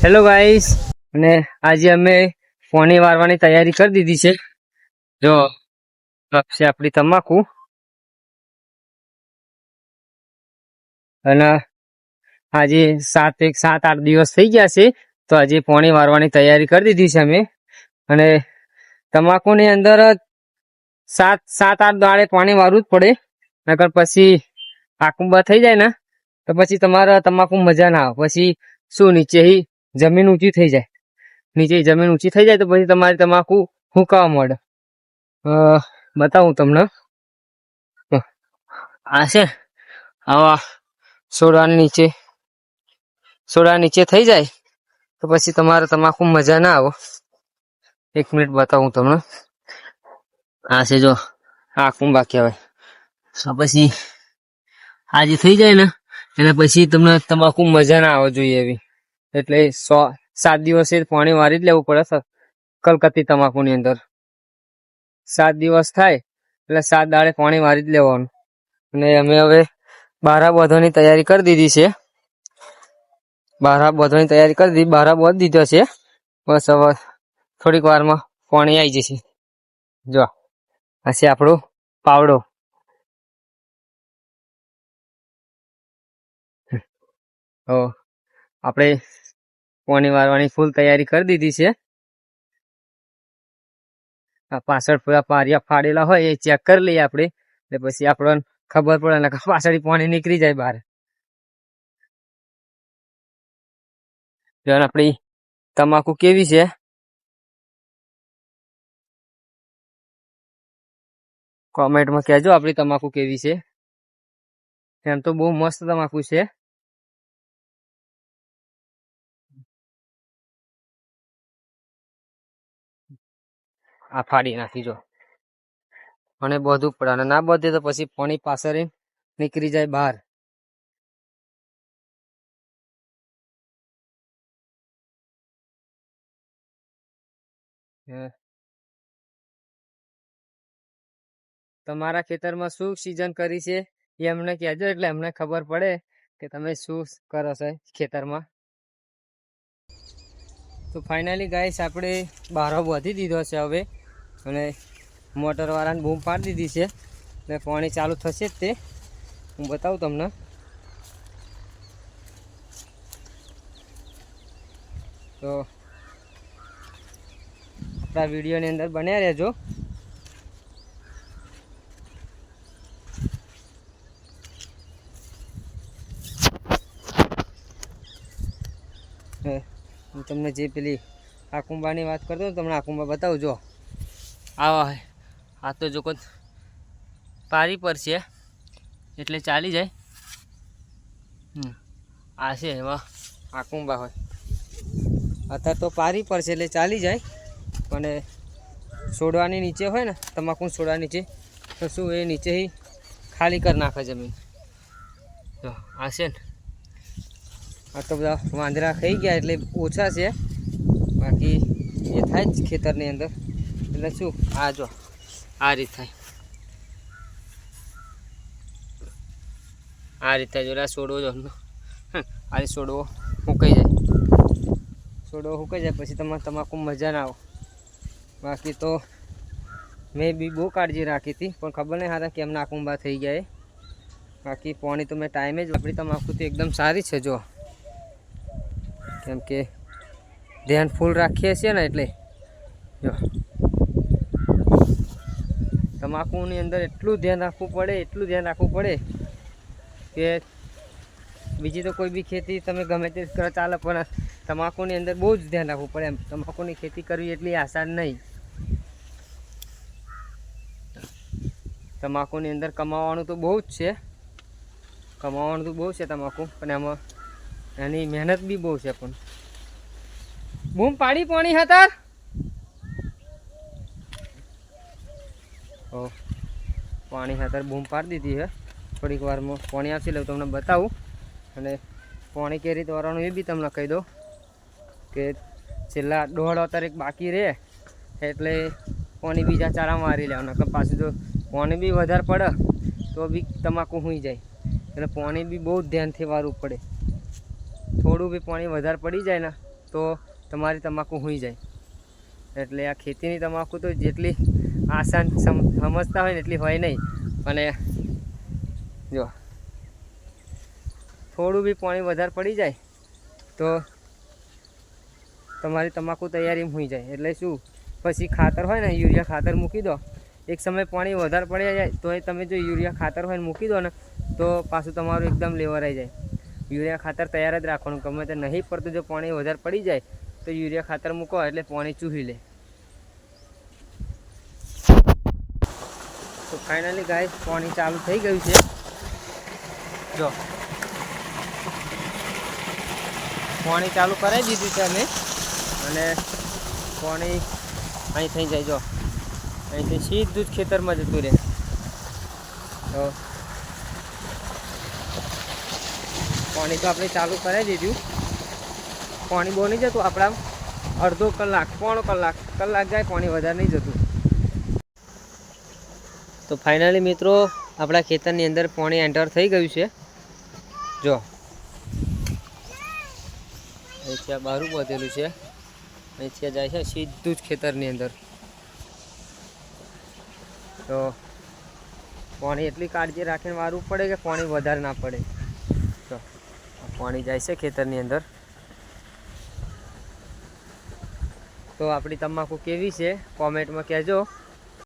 Hello guys, અને આજે અમે ફોની વારવાની તૈયારી કરી દીધી છે. જો છે આપણી તમાકુ, અને આજે 7-8 દિવસ થઈ ગયા છે, તો આજે ફોની વારવાની તૈયારી કરી દીધી છે અમે. અને તમાકુની અંદર 7-8 દાડે પાણી વારવું જ પડે, નકર પછી આકુંબા થઈ જાય ને તો પછી તમારા તમાકુ મજા ના આવે. પછી શું નીચે જમીન ઊંચી થઈ જાય, તો પછી તમારી તમાકુ હુકાવા મળે. બતાવું તમને. આ છે આવા સોડા નીચે થઈ જાય તો પછી તમારે તમાકુ મજા ના આવે. 1 મિનિટ બતાવું તમને. આ છે જો આકુંબા કહેવાય. પછી આ જે થઈ જાય ને એટલે પછી તમને તમાકુ મજા ના આવે જોઈએ એવી. એટલે 7 દિવસે પાણી વારી જ લેવું પડે કલકત્તી તમાકુની અંદર. 7 દિવસ થાય એટલે 7 દાડે પાણી વારી જ લેવાનું. અને અમે હવે બારા બાંધવાની તૈયારી કરી દીધી છે. બારા બાંધી દીધો છે. બસ હવે થોડીક વારમાં પાણી આવી જશે. જો આ છે આપણો પાવડો. આપણે પાણી વારવાની ફૂલ તૈયારી કરી દીધી છે. પાછળ પૂરા પારિયા ફાડેલા હોય એ ચેક કરી લઈએ આપણે, એટલે પછી આપણને ખબર પડે ને પાછળ પાણી નીકળી જાય બહાર. આપણી તમાકુ કેવી છે કોમેન્ટમાં કહેજો. આપણી તમાકુ કેવી છે. એમ તો બહુ મસ્ત તમાકુ છે. આ ફાડી નાખી જો. અને બધું પડે, અને ના બધે તો પછી પાણી પાછળ નીકળી જાય બહાર. તમારા ખેતરમાં શું સિઝન કરી છે એ અમને કહેજો, એટલે અમને ખબર પડે કે તમે શું કરો છો ખેતરમાં. તો ફાઇનલી ગાઈસ આપણે બારો બાંધી દીધો છે હવે, અને મોટરવાળાને બૂમ પાડી દીધી છે, એટલે પાણી ચાલુ થશે જ તે. હું બતાવું તમને. તો આપણા વિડીયોની અંદર બન્યા રહેજો. હું તમને જે પેલી આકુંબાની વાત કરતો તમને આકુંબા બતાવું. જો આ તો જો કોઈ પારી પર છે એટલે ચાલી જાય. આ છે એમાં આકુંબા હોય. અત્યારે તો પારી પર છે એટલે ચાલી જાય, પણ છોડવાની નીચે હોય ને, તમાકુ છોડવા નીચે, તો શું એ નીચે ખાલી કરી નાખે જમીન. તો આ છે ને, આ તો બધા વાંદરા ખાઈ ગયા એટલે ઓછા છે, બાકી એ થાય જ ખેતરની અંદર. એટલે શું આ જો આ રીત થાય, આ રીતે જો છોડવો જો આ છોડવો સુકાઈ જાય, પછી તમાકુ મજા ના આવે. બાકી તો મેં બી બહુ કાળજી રાખી હતી, પણ ખબર નહીં હારા કેમ આકુંબા થઈ ગયા. બાકી પાણી તો મેં ટાઈમે જ. આપણી તમાકુ તો એકદમ સારી છે જો, કેમ કે ધ્યાન ફૂલ રાખીએ છીએ ને, એટલે જો તમાકુની અંદર એટલું ધ્યાન રાખવું પડે કે બીજી તો કોઈ બી ખેતી તમે ગમે તે કરો ચાલે, પણ તમાકુની અંદર બહુ જ ધ્યાન રાખવું પડે. એમ તમાકુની ખેતી કરવી એટલી આસાન નહીં. તમાકુની અંદર કમાવાનું તો બહુ જ છે, તમાકુ, પણ એમાં એની મહેનત બી બહુ છે. પણ બૂમ પાડી પાણી હતા. પાણી ખાતર બૂમ પાડી દીધી છે. થોડીક વારમાં પાણી આવશે એટલે તમને બતાવું. અને પાણી કેવી રીતે વારવાનું એ બી તમને કહી દઉં કે છેલ્લા 1.5 અવતાર બાકી રહે એટલે પાણી બીજા ચારામાં મારી લેવાના. પાછું જો પાણી બી વધારે પડે તો બી તમાકુ સૂઈ જાય, એટલે પાણી બી બહુ ધ્યાનથી વારવું પડે. થોડું બી પાણી વધારે પડી જાય ને તો તો તમારી તમાકુ હોઈ જાય. એટલે આ ખેતીની તમાકુ તો જેટલી આસાન સમજતા હોય ને એટલી હોય નહીં. અને જો થોડું બી પાણી વધારે પડી જાય તો તમારી તમાકુ તૈયારી હોઈ જાય. એટલે શું પછી ખાતર હોય ને યુરિયા ખાતર મૂકી દો. એક સમય પાણી વધારે પડી જાય તો એ તમે જો યુરિયા ખાતર હોય ને મૂકી દો ને તો પાછું તમારું એકદમ લેવરાઈ જાય. યુરિયા ખાતર તૈયાર જ રાખવાનું. ગમે તે નહીં પડતું જો પાણી વધારે પડી જાય તો યુરિયા ખાતર મૂકો એટલે પાણી ચૂહી લે. તો ફાઇનલી ગાઈસ પાણી ચાલુ થઈ ગયું છે. જો પાણી ચાલુ કરાવી દીધું છે અમે. અને પાણી અહીં થઈ જાય. જો અહીંથી સીધું જ ખેતરમાં જતું રહે. તો પાણી તો આપણે ચાલુ કરાવી દીધું. પાણી બહુ નહીં જતું, આપણા અડધો કલાક પોણો કલાક જાય, પાણી વધારે નહીં જતું. તો ફાઇનલી મિત્રો આપણા ખેતરની અંદર પાણી એન્ટર થઈ ગયું છે. જો અહીંથી આ બારું બાંધેલું છે, અહીંથી જાય છે સીધું જ ખેતરની અંદર. તો પાણી એટલી કાળજી રાખીને વારવું પડે કે પાણી વધારે ના પડે. તો પાણી જાય છે ખેતરની અંદર. તો આપણી તમાકુ કેવી છે કોમેન્ટમાં કહેજો.